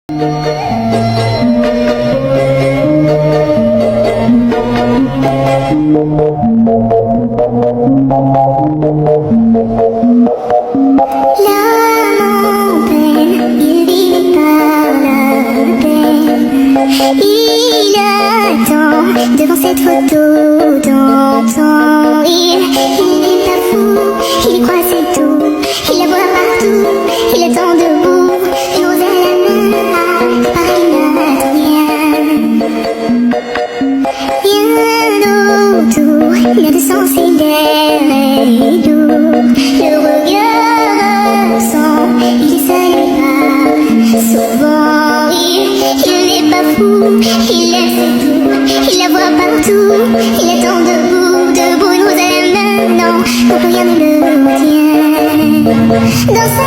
Il attend devant cette photo d'antan. Il n'est pas fou, il y croit c'est tout. Il la voit partout, il attend debout. Une rose à la main, Paris n'attend rien. Rien autour, rien de sens et doux. Le regard ressent, il est seul et pas souvent. Il n'est pas fou, il aime c'est tout. Il la voit partout, il attend debout, debout, une rose à la main. Non, rien ne le retient. Dans sa